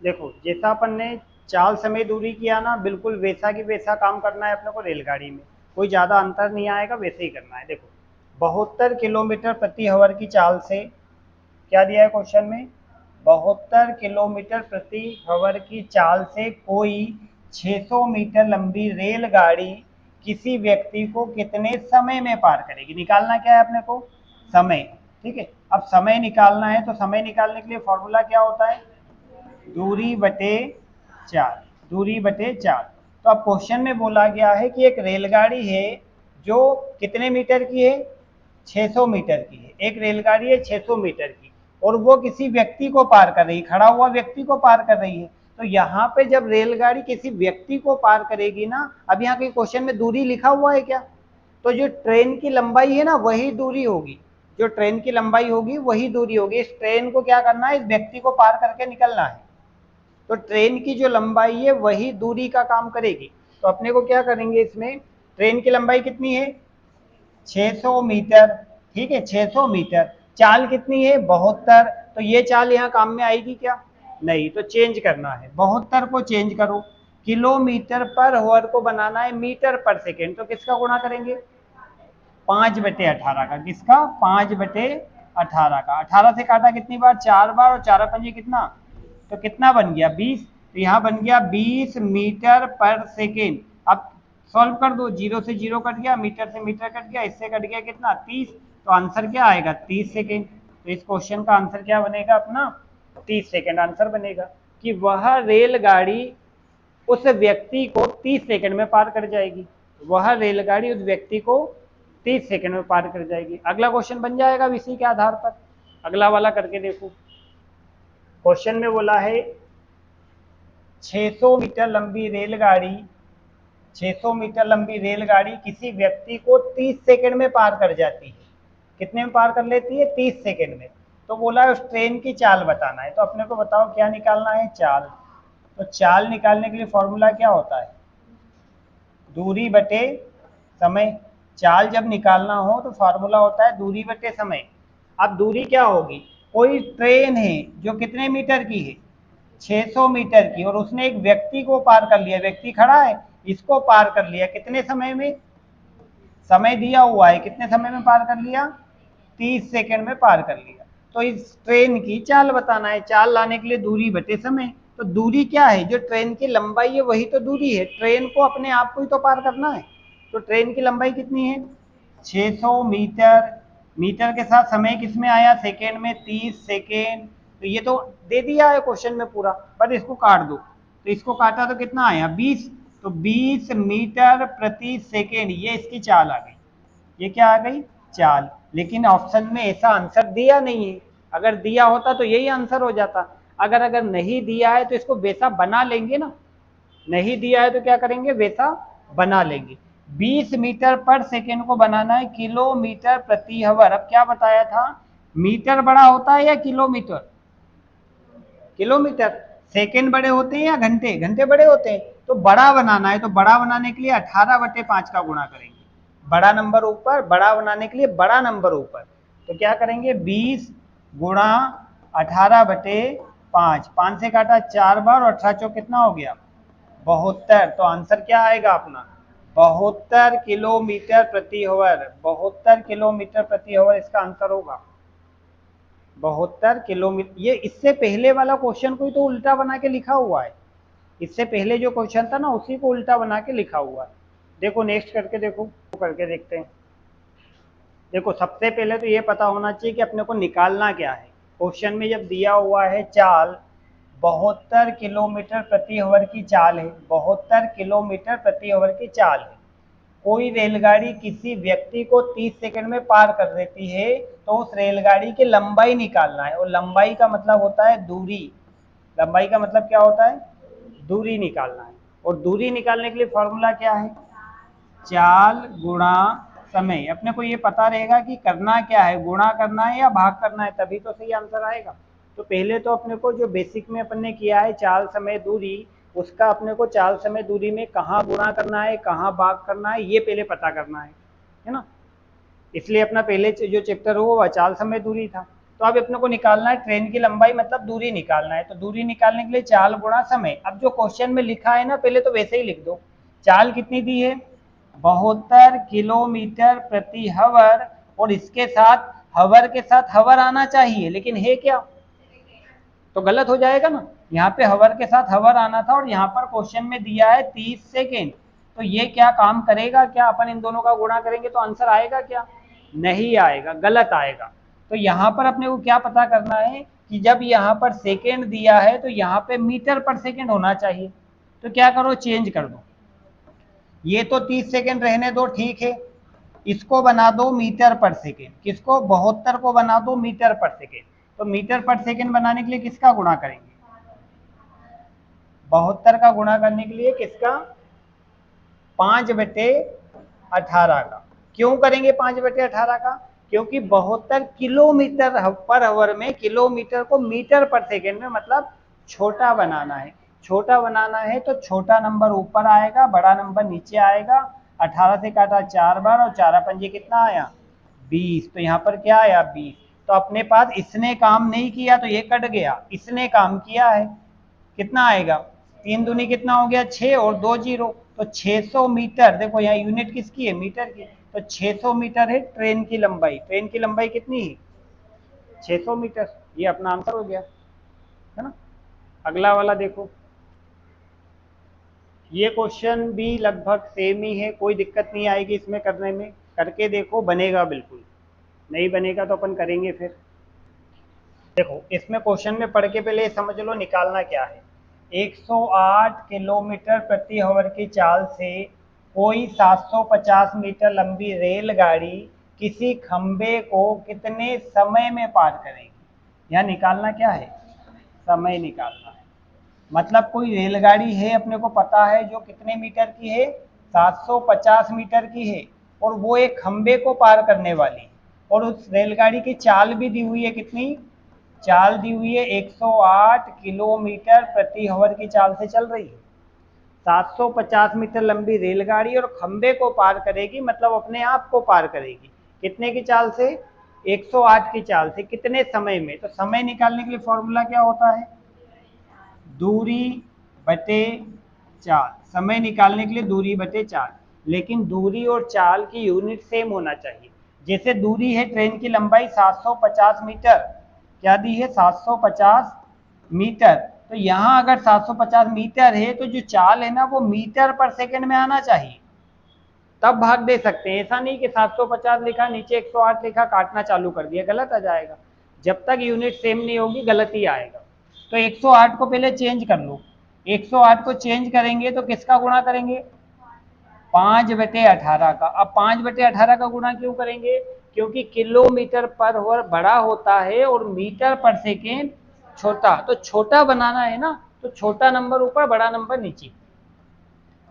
देखो जैसा अपन ने चाल समय दूरी किया ना, बिल्कुल वैसा की वैसा काम करना है अपने को रेलगाड़ी में। कोई ज़्यादा अंतर नहीं आएगा, वैसे ही करना है। देखो 72 किलोमीटर प्रति आवर की चाल से, क्या दिया है क्वेश्चन में, 72 किलोमीटर प्रति आवर की चाल से कोई 600 मीटर लंबी रेलगाड़ी किसी व्यक्ति को कितने समय में पार करेगी। निकालना क्या है अपने को, समय। ठीक है, अब समय निकालना है तो समय निकालने के लिए फॉर्मूला क्या होता है, दूरी बटे चाल। दूरी बटे चाल। तो अब क्वेश्चन में बोला गया है कि एक रेलगाड़ी है जो कितने मीटर की है, 600 मीटर की है। एक रेलगाड़ी है 600 मीटर की, और वो किसी व्यक्ति को पार कर रही है, खड़ा हुआ व्यक्ति को पार कर रही है। तो यहाँ पे जब रेलगाड़ी किसी व्यक्ति को पार करेगी ना, अब यहाँ के क्वेश्चन में दूरी लिखा हुआ है क्या, तो जो ट्रेन की लंबाई है ना वही दूरी होगी। जो ट्रेन की लंबाई होगी वही दूरी होगी। इस ट्रेन को क्या करना है, इस व्यक्ति को पार करके निकलना है। तो ट्रेन की जो लंबाई है वही दूरी का काम करेगी। तो अपने को क्या करेंगे, इसमें ट्रेन की लंबाई कितनी है, 600 मीटर। ठीक है, 600 मीटर। चाल कितनी है, 72। तो ये चाल यहाँ काम में आएगी क्या, नहीं। तो चेंज करना है, 72 को चेंज करो, किलोमीटर पर आवर को बनाना है मीटर पर सेकेंड। तो किसका गुणा करेंगे, 5/18 का। किसका, 5/18 का। 18 से काटा कितनी बार, 4 बार, और 4 पंजे कितना, तो कितना बन गया, 20। तो यहाँ बन गया 20 मीटर पर सेकेंड। अब सॉल्व कर दो, 0 से 0 कट गया, मीटर से मीटर कट गया, इससे कट गया कितना, 30। तो आंसर क्या आएगा, 30 सेकेंड। तो इस क्वेश्चन का आंसर क्या बनेगा अपना, 30 सेकेंड आंसर बनेगा। कि वह रेलगाड़ी उस व्यक्ति को 30 सेकंड में पार कर जाएगी। वह रेलगाड़ी उस व्यक्ति को 30 सेकंड में पार कर जाएगी। अगला क्वेश्चन बन जाएगा इसी के आधार पर। अगला वाला करके देखो। क्वेश्चन में बोला है 600 मीटर लंबी रेलगाड़ी, 600 मीटर लंबी रेलगाड़ी किसी व्यक्ति को 30 सेकंड में पार कर जाती है। कितने में पार कर लेती है, 30 सेकंड में। तो बोला है उस ट्रेन की चाल बताना है। तो अपने को बताओ क्या निकालना है, चाल। तो चाल निकालने के लिए फॉर्मूला क्या होता है, दूरी बटे समय। चाल जब निकालना हो तो फार्मूला होता है दूरी बटे समय। अब दूरी क्या होगी, कोई ट्रेन है जो कितने मीटर की है, 600 मीटर की, और उसने एक व्यक्ति को पार कर लिया। व्यक्ति खड़ा है, इसको पार कर लिया कितने समय में, समय दिया हुआ है, कितने समय में पार कर लिया, 30 सेकंड में पार कर लिया। तो इस ट्रेन की चाल बताना है। चाल लाने के लिए दूरी बटे समय। तो दूरी क्या है, जो ट्रेन की लंबाई है वही तो दूरी है। ट्रेन को अपने आप को ही तो पार करना है। तो ट्रेन की लंबाई कितनी है, 600 मीटर। मीटर के साथ समय किसमें आया, सेकेंड में, 30 सेकेंड। तो ये तो दे दिया है क्वेश्चन में पूरा, पर इसको काट दो। तो इसको काटा तो कितना आया, 20। तो 20 मीटर प्रति सेकेंड, ये इसकी चाल आ गई। ये क्या आ गई, चाल। लेकिन ऑप्शन में ऐसा आंसर दिया नहीं है। अगर दिया होता तो यही आंसर हो जाता। अगर नहीं दिया है तो इसको वैसा बना लेंगे ना। नहीं दिया है तो क्या करेंगे, वैसा बना लेंगे। 20 मीटर पर सेकेंड को बनाना है किलोमीटर प्रति आवर। अब क्या बताया था, मीटर बड़ा होता है या किलोमीटर, किलोमीटर। सेकेंड बड़े होते हैं या घंटे, घंटे बड़े होते हैं। तो बड़ा बनाना है, तो बड़ा बनाने के लिए 18/5 का गुणा करेंगे। बड़ा नंबर ऊपर, बड़ा बनाने के लिए बड़ा नंबर ऊपर। तो क्या करेंगे, 20 गुणा 18/5। 5 से काटा 4 बार, और 18 चौक कितना हो गया, 72। तो आंसर क्या आएगा अपना, 72 किलोमीटर प्रति आवर। 72 किलोमीटर प्रति आवर इसका आंसर होगा। 72 किलोमीटर। ये इससे पहले वाला क्वेश्चन को ही तो उल्टा बना के लिखा हुआ है। इससे पहले जो क्वेश्चन था ना, उसी को उल्टा बना के लिखा हुआ है। देखो नेक्स्ट करके देखो, करके देखते हैं। देखो सबसे पहले तो ये पता होना चाहिए कि अपने को निकालना क्या है। क्वेश्चन में जब दिया हुआ है चाल 72 किलोमीटर प्रति आवर की चाल है, 72 किलोमीटर प्रति आवर की चाल है। कोई रेलगाड़ी किसी व्यक्ति को 30 सेकंड में पार कर देती है, तो उस रेलगाड़ी की लंबाई निकालना है। और लंबाई का मतलब होता है दूरी। लंबाई का मतलब क्या होता है, दूरी निकालना है। और दूरी निकालने के लिए फॉर्मूला क्या है, चाल गुणा समय। अपने को ये पता रहेगा कि करना क्या है, गुणा करना है या भाग करना है, तभी तो सही आंसर आएगा। तो पहले तो अपने को जो बेसिक में अपन ने किया है चाल समय दूरी, उसका अपने को चाल समय दूरी में कहाँ गुणा करना है, कहाँ भाग करना है, ये पहले पता करना है ना। इसलिए अपना पहले जो चैप्टर हुआ वह चाल समय दूरी था। तो तो अब अपने को निकालना है ट्रेन की लंबाई, मतलब दूरी निकालना है। तो दूरी निकालने के लिए चाल गुणा समय। अब जो क्वेश्चन में लिखा है ना, पहले तो वैसे ही लिख दो। चाल कितनी दी है? 72 किलोमीटर प्रति हवर, और इसके साथ हवर के साथ हवर आना चाहिए, लेकिन है क्या? तो गलत हो जाएगा ना। यहाँ पे हवर के साथ हवर आना था, और यहाँ पर क्वेश्चन में दिया है 30 सेकेंड। तो ये क्या काम करेगा? क्या अपन इन दोनों का गुणा करेंगे तो आंसर आएगा क्या? नहीं आएगा, गलत आएगा। तो यहाँ पर अपने को क्या पता करना है कि जब यहाँ पर सेकेंड दिया है तो यहाँ पे मीटर पर सेकेंड होना चाहिए। तो क्या करो, चेंज कर दो। ये तो 30 सेकेंड रहने दो, ठीक है। इसको बना दो मीटर पर सेकेंड। किसको? 72 को बना दो मीटर पर सेकेंड। तो मीटर पर सेकेंड बनाने के लिए किसका गुणा करेंगे? 72 का गुणा करने के लिए किसका? 5/18 का। क्यों करेंगे 5/18 का? क्योंकि 72 किलोमीटर पर आवर में, किलोमीटर को मीटर पर सेकेंड में, मतलब छोटा बनाना है। छोटा बनाना है तो छोटा नंबर ऊपर आएगा, बड़ा नंबर नीचे आएगा। 18 से काटा 4 बार, और 4 पंजे कितना आया? 20। तो यहाँ पर क्या आया? 20। तो अपने पास इसने काम नहीं किया तो ये कट गया, इसने काम किया है। कितना आएगा? 3 दूनी कितना हो गया? 6, और 2 जीरो, तो 600 मीटर। देखो यहाँ यूनिट किसकी है? मीटर की। तो 600 मीटर है ट्रेन की लंबाई। ट्रेन की लंबाई कितनी है? 600 मीटर। ये अपना आंसर हो गया, है ना। अगला वाला देखो, ये क्वेश्चन भी लगभग सेम ही है, कोई दिक्कत नहीं आएगी इसमें करने में। करके देखो, बनेगा बिल्कुल। नहीं बनेगा तो अपन करेंगे फिर। देखो इसमें क्वेश्चन में पढ़ के पहले समझ लो निकालना क्या है। 108 किलोमीटर प्रति आवर की चाल से कोई 750 मीटर लंबी रेलगाड़ी किसी खंबे को कितने समय में पार करेगी? यहाँ निकालना क्या है? समय निकालना है। मतलब कोई रेलगाड़ी है, अपने को पता है, जो कितने मीटर की है? 750 मीटर की है, और वो एक खंबे को पार करने वाली है। और उस रेलगाड़ी की चाल भी दी हुई है, कितनी? चाल दी हुई है 108 किलोमीटर प्रति आवर की चाल से चल रही है। 750 मीटर लंबी रेलगाड़ी और खंबे को पार करेगी, मतलब अपने आप को पार करेगी। कितने की चाल से? 108 की चाल से। कितने समय में? तो समय निकालने के लिए फॉर्मूला क्या होता है? दूरी बटे चाल। समय निकालने के लिए दूरी बटे चाल। लेकिन दूरी और चाल की यूनिट सेम होना चाहिए। जैसे दूरी है ट्रेन की लंबाई 750 मीटर, क्या दी है? 750 मीटर। तो यहाँ अगर 750 मीटर है तो जो चाल है ना, वो मीटर पर सेकंड में आना चाहिए, तब भाग दे सकते हैं। ऐसा नहीं कि 750 लिखा, नीचे 108 लिखा, काटना चालू कर दिया, गलत आ जाएगा। जब तक यूनिट सेम नहीं होगी गलत ही आएगा। तो 108 को पहले चेंज कर लो। 108 को चेंज करेंगे तो किसका गुणा करेंगे? 5/18 का। अब 5/18 का गुणा क्यों करेंगे? क्योंकि किलोमीटर पर आवर बड़ा होता है और मीटर पर सेकेंड छोटा। तो छोटा बनाना है ना, तो छोटा नंबर ऊपर, बड़ा नंबर नीचे।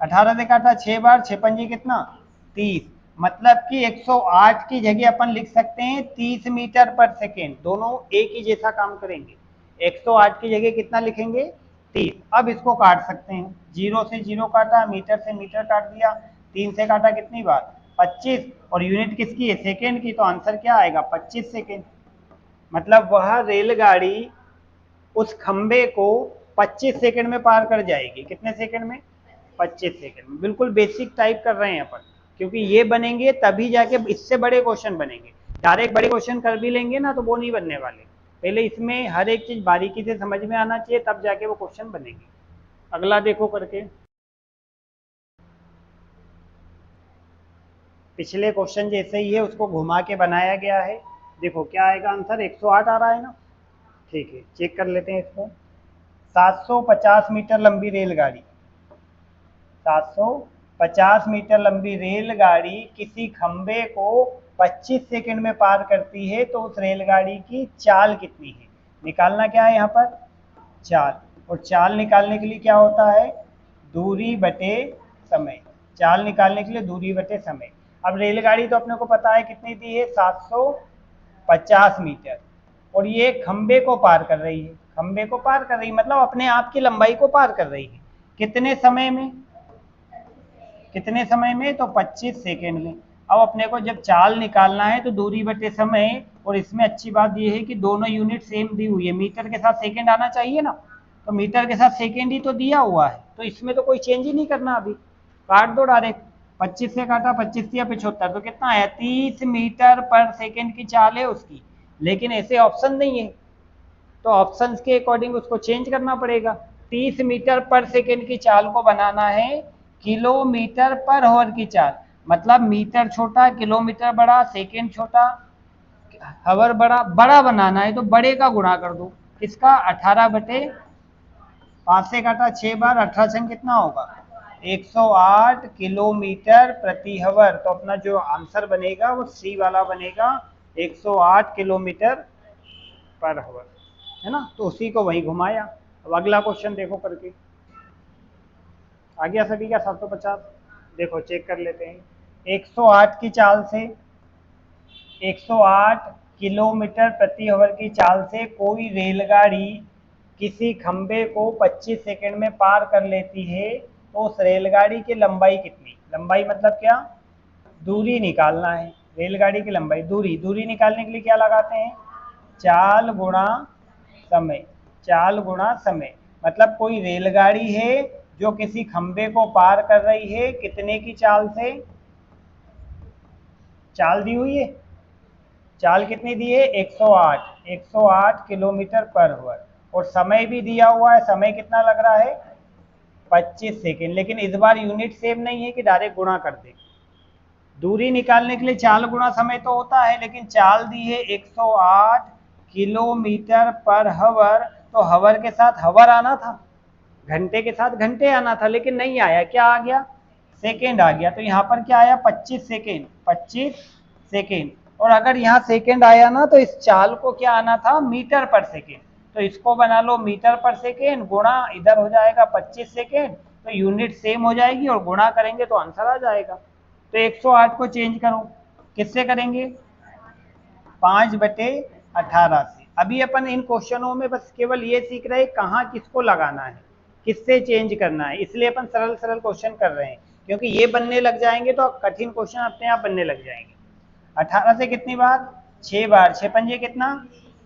18 से काटा 6 बार, 6 पंजी कितना? 30। मतलब कि 108 की जगह अपन लिख सकते हैं 30 मीटर पर सेकेंड। दोनों एक ही जैसा काम करेंगे। 108 की जगह कितना लिखेंगे? 30। अब इसको काट सकते हैं। 0 से 0 काटा, मीटर से मीटर काट दिया, 3 से काटा कितनी बार? 25। और यूनिट किसकी है? सेकेंड की। तो आंसर क्या आएगा? 25 सेकेंड। मतलब वह रेलगाड़ी उस खंबे को 25 सेकंड में पार कर जाएगी। कितने सेकंड में? 25 सेकंड में। बिल्कुल बेसिक टाइप कर रहे हैं अपन, क्योंकि ये बनेंगे तभी जाके इससे बड़े क्वेश्चन बनेंगे। डायरेक्ट बड़े क्वेश्चन कर भी लेंगे ना तो वो नहीं बनने वाले। पहले इसमें हर एक चीज बारीकी से समझ में आना चाहिए, तब जाके वो क्वेश्चन बनेंगे। अगला देखो करके, पिछले क्वेश्चन जैसे ही है, उसको घुमा के बनाया गया है। देखो क्या आएगा आंसर? 108 आ रहा है ना। ठीक है, चेक कर लेते हैं इसको। 750 मीटर लंबी रेलगाड़ी, 750 मीटर लंबी रेलगाड़ी किसी खंबे को 25 सेकंड में पार करती है, तो उस रेलगाड़ी की चाल कितनी है? निकालना क्या है यहाँ पर? चाल। और चाल निकालने के लिए क्या होता है? दूरी बटे समय। चाल निकालने के लिए दूरी बटे समय। अब रेलगाड़ी तो अपने को पता है कितनी दी है? 750 मीटर। और ये खंबे को पार कर रही है। खंबे को पार कर रही है मतलब अपने आप की लंबाई को पार कर रही है। कितने समय में? कितने समय में? तो 25 सेकेंड में। अब अपने को जब चाल निकालना है तो दूरी बटे समय, और इसमें अच्छी बात यह है कि दोनों यूनिट सेम दी हुई है, मीटर के साथ सेकंड आना चाहिए ना, तो मीटर के साथ सेकंड ही तो दिया हुआ है, तो इसमें तो कोई चेंज ही नहीं करना, अभी काट दो डायरेक्ट। 25 से काटा, 25 या 75, तो कितना आया 30 मीटर पर सेकंड की चाल है उसकी, लेकिन ऐसे ऑप्शन नहीं है, तो ऑप्शंस के अकॉर्डिंग उसको चेंज करना पड़ेगा। 30 मीटर पर सेकंड की चाल को बनाना है किलोमीटर पर आवर की चाल, मतलब मीटर छोटा, किलोमीटर बड़ा, सेकंड छोटा, आवर बड़ा, बड़ा बनाना है तो बड़े का गुणा कर दो, किसका 18 बटे 5 से काटा 6 बार, 18 छंग कितना होगा 108 किलोमीटर प्रति आवर, तो अपना जो आंसर बनेगा वो सी वाला बनेगा, 108 किलोमीटर पर आवर, है ना, तो उसी को वहीं घुमाया। अब अगला क्वेश्चन देखो करके, आ गया सभी का 750, देखो चेक कर लेते हैं। 108 की चाल से, 108 किलोमीटर प्रति आवर की चाल से कोई रेलगाड़ी किसी खंबे को 25 सेकंड में पार कर लेती है, तो उस रेलगाड़ी की लंबाई कितनी, लंबाई मतलब क्या, दूरी निकालना है, रेलगाड़ी की लंबाई, दूरी, दूरी निकालने के लिए क्या लगाते हैं, चाल गुणा समय, चाल गुणा समय, मतलब कोई रेलगाड़ी है जो किसी खंबे को पार कर रही है, कितने की चाल से, चाल दी हुई है, चाल कितनी दी है 108, 108 किलोमीटर पर आवर, और समय भी दिया हुआ है, समय कितना लग रहा है 25 सेकेंड, लेकिन इस बार यूनिट सेम नहीं है कि डायरेक्ट गुणा कर दे, दूरी निकालने के लिए चाल गुणा समय तो होता है, लेकिन चाल दी है 108 किलोमीटर पर आवर, तो आवर के साथ आवर आना था, घंटे के साथ घंटे आना था, लेकिन नहीं आया, क्या आ गया सेकेंड आ गया, तो यहाँ पर क्या आया 25 सेकेंड, 25 सेकेंड, और अगर यहाँ सेकेंड आया ना तो इस चाल को क्या आना था मीटर पर सेकेंड, तो इसको बना लो मीटर पर सेकेंड गुणा इधर हो जाएगा 25 सेकेंड, तो यूनिट सेम हो जाएगी और गुणा करेंगे तो आंसर आ जाएगा। तो 108 को चेंज करो, किससे करेंगे 5/18 से। अभी अपन इन क्वेश्चनों में बस केवल ये सीख रहे हैं कहाँ किसको लगाना है, किससे चेंज करना है, इसलिए अपन सरल सरल क्वेश्चन कर रहे हैं, क्योंकि ये बनने लग जाएंगे तो कठिन क्वेश्चन अपने आप बनने लग जाएंगे। 18 से कितनी बार 6 बार, 6 पंजे कितना,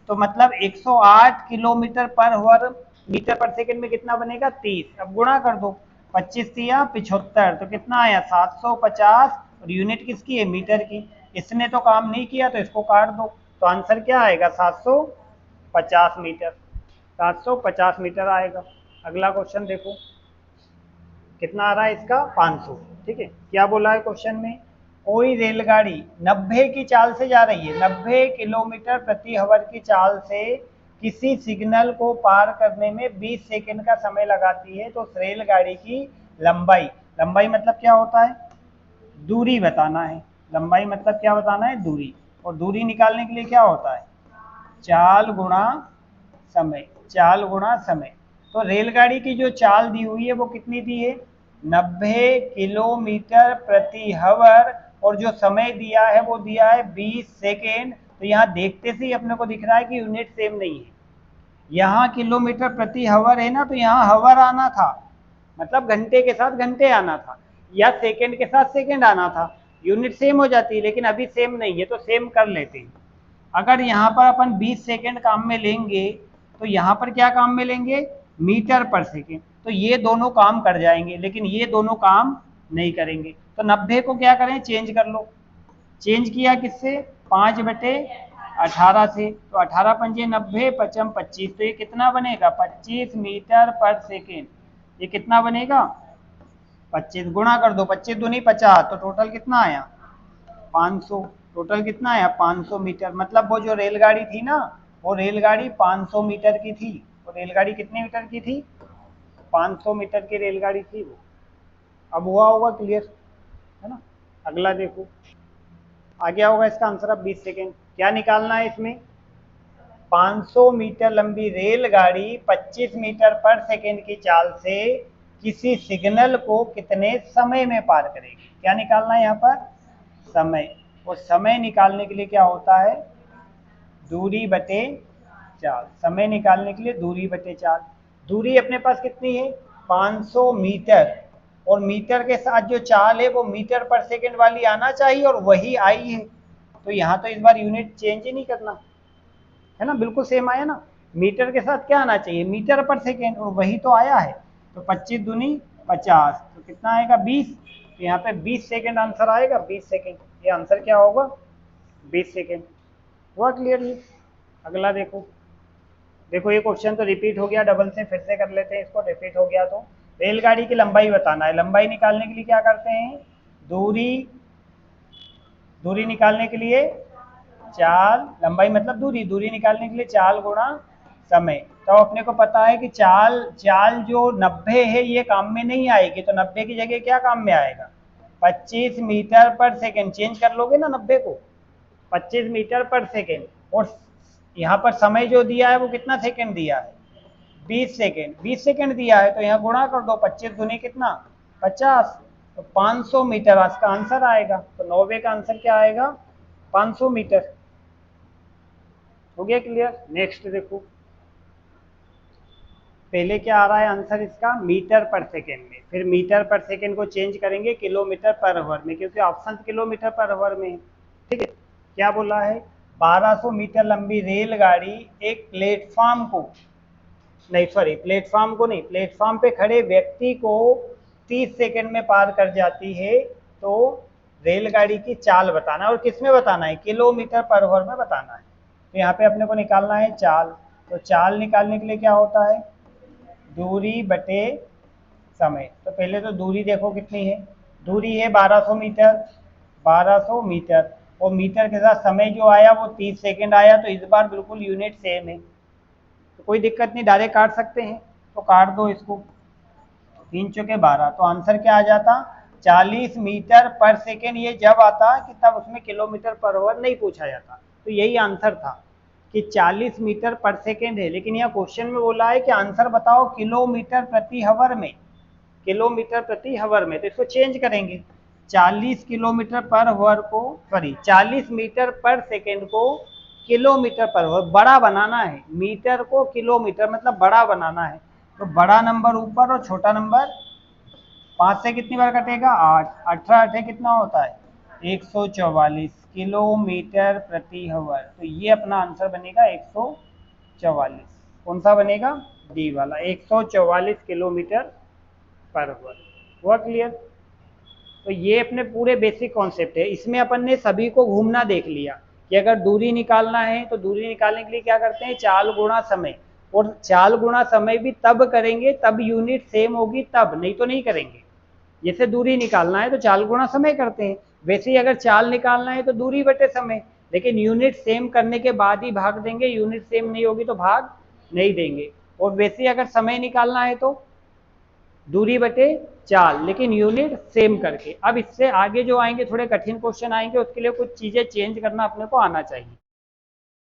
तो मतलब 108 किलोमीटर पर आवर, मीटर पर सेकंड में कितना बनेगा 30, अब गुणा कर दो 25 या 75, तो कितना आया 750, और यूनिट किसकी है मीटर की, इसने तो काम नहीं किया तो इसको काट दो, तो आंसर क्या आएगा 750 मीटर, 750 मीटर आएगा। अगला क्वेश्चन देखो कितना आ रहा है इसका 500, ठीक है, क्या बोला है क्वेश्चन में, कोई रेलगाड़ी 90 की चाल से जा रही है, 90 किलोमीटर प्रति आवर की चाल से किसी सिग्नल को पार करने में 20 सेकंड का समय लगाती है, तो उस रेलगाड़ी की लंबाई, लंबाई मतलब क्या होता है दूरी बताना है, लंबाई मतलब क्या बताना है दूरी, और दूरी निकालने के लिए क्या होता है चाल गुणा समय, चाल गुणा समय, तो रेलगाड़ी की जो चाल दी हुई है वो कितनी दी है 90 किलोमीटर प्रति आवर, और जो समय दिया है वो दिया है 20 सेकेंड, तो यहाँ देखते से ही अपने को दिख रहा है कि यूनिट सेम नहीं है, यहाँ किलोमीटर प्रति आवर है ना, तो यहाँ आवर आना था, मतलब घंटे के साथ घंटे आना था, या सेकेंड के साथ सेकेंड आना था, यूनिट सेम हो जाती है, लेकिन अभी सेम नहीं है तो सेम कर लेते हैं। अगर यहाँ पर अपन 20 सेकेंड काम में लेंगे तो यहाँ पर क्या काम में लेंगे मीटर पर सेकेंड, तो ये दोनों काम कर जाएंगे, लेकिन ये दोनों काम नहीं करेंगे, तो 90 को क्या करें चेंज कर लो, चेंज किया किससे 5/18 से, तो 18 पंजे 90, 55 25, तो ये कितना बनेगा 25 मीटर पर सेकेंड, ये कितना बनेगा 25, गुणा कर दो 25 दूनी 50, तो टोटल कितना आया 500, टोटल कितना आया 500 मीटर, मतलब वो जो रेलगाड़ी थी ना वो रेलगाड़ी 500 मीटर की थी, वो रेलगाड़ी कितने मीटर की थी 500 मीटर की रेलगाड़ी थी वो। अब हुआ होगा क्लियर, है ना। अगला देखो आ गया होगा इसका आंसर, अब 20 सेकेंड क्या निकालना है इसमें, 500 मीटर लंबी रेलगाड़ी 25 मीटर पर सेकेंड की चाल से किसी सिग्नल को कितने समय में पार करेगी, क्या निकालना है यहाँ पर समय, और समय निकालने के लिए क्या होता है दूरी बटे चाल, समय निकालने के लिए दूरी बटे चाल, दूरी अपने पास कितनी है 500 मीटर, और मीटर के साथ जो चाल है वो मीटर पर सेकेंड वाली आना चाहिए और वही आई है। तो यहाँ तो इस बार यूनिट चेंज ही नहीं करना है ना, बिल्कुल सेम आया ना। मीटर के साथ क्या आना चाहिए, मीटर पर सेकेंड, और वही तो आया है। तो 25 दूनी 50, तो कितना आएगा 20। तो यहाँ पे 20 सेकेंड आंसर आएगा, 20 सेकेंड। ये आंसर क्या होगा, 20 सेकेंड। हुआ क्लियर ये। अगला देखो, देखो ये क्वेश्चन तो रिपीट हो गया, डबल से फिर से कर लेते हैं इसको। रिपीट हो गया तो रेलगाड़ी की लंबाई बताना है। लंबाई निकालने के लिए क्या करते हैं, दूरी निकालने के लिए चाल, लंबाई मतलब दूरी, दूरी निकालने के लिए चाल गुणा समय। तो अपने को पता है कि चाल जो 90 है ये काम में नहीं आएगी, तो 90 की जगह क्या काम में आएगा, 25 मीटर पर सेकेंड। चेंज कर लोगे ना 90 को, 25 मीटर पर सेकेंड। और यहाँ पर समय जो दिया है वो कितना सेकेंड दिया है, 20 सेकेंड। 20 सेकेंड दिया है तो यहाँ गुणा कर दो, 25 दूनी कितना 50, तो 500 मीटर आज का आंसर आएगा। तो 90 का आंसर क्या आएगा, 500 मीटर। हो गया क्लियर। नेक्स्ट देखो, पहले क्या आ रहा है आंसर इसका, मीटर पर सेकेंड में, फिर मीटर पर सेकेंड को चेंज करेंगे किलोमीटर पर आवर में, क्योंकि ऑप्शन किलोमीटर पर आवर में है। ठीक है, क्या बोला है, 1200 मीटर लंबी रेलगाड़ी एक प्लेटफॉर्म को, नहीं सॉरी प्लेटफॉर्म को नहीं, प्लेटफॉर्म पे खड़े व्यक्ति को 30 सेकेंड में पार कर जाती है। तो रेलगाड़ी की चाल बताना है, और किस में बताना है, किलोमीटर पर आवर में बताना है। तो यहाँ पे अपने को निकालना है चाल। तो चाल निकालने के लिए क्या होता है, दूरी बटे समय। तो पहले तो दूरी देखो कितनी है, दूरी है 1200 मीटर, 1200 मीटर, और मीटर के साथ समय जो आया वो 30 सेकेंड आया। तो इस बार बिल्कुल यूनिट सेम है, तो कोई दिक्कत नहीं, डायरेक्ट काट सकते हैं। तो काट दो इसको, 3 चौके 12, तो आंसर क्या आ जाता, 40 मीटर पर सेकेंड। ये जब आता कि तब उसमें किलोमीटर पर आवर नहीं पूछा जाता। तो यही आंसर था कि 40 मीटर पर सेकेंड है, लेकिन यहाँ क्वेश्चन में बोला है कि आंसर बताओ किलोमीटर प्रति हवर में, किलोमीटर प्रति हवर में। तो इसको चेंज करेंगे, 40 किलोमीटर पर हवर को, सॉरी 40 मीटर पर सेकेंड को किलोमीटर पर हवर बड़ा बनाना है। मीटर को किलोमीटर मतलब बड़ा बनाना है, तो बड़ा नंबर ऊपर और छोटा नंबर 5 से कितनी बार कटेगा, 8, 18 8 कितना होता है 144 किलोमीटर प्रति हवर। तो ये अपना आंसर बनेगा 144। कौन सा बनेगा, डी वाला, 144 किलोमीटर पर हवर। हुआ क्लियर। तो ये अपने पूरे बेसिक कॉन्सेप्ट है। इसमें अपन ने सभी को घूमना देख लिया कि अगर दूरी निकालना है तो दूरी निकालने के लिए क्या करते हैं, चाल गुणा समय। और चाल गुणा समय भी तब करेंगे तब यूनिट सेम होगी, तब नहीं तो नहीं करेंगे। जैसे दूरी निकालना है तो चाल गुणा समय करते हैं, वैसे ही अगर चाल निकालना है तो दूरी बटे समय, लेकिन यूनिट सेम करने के बाद ही भाग देंगे, यूनिट सेम नहीं होगी तो भाग नहीं देंगे। और वैसे ही अगर समय निकालना है तो दूरी बटे चाल, लेकिन यूनिट सेम करके। अब इससे आगे जो आएंगे थोड़े कठिन क्वेश्चन आएंगे, उसके लिए कुछ चीजें चेंज करना अपने को आना चाहिए।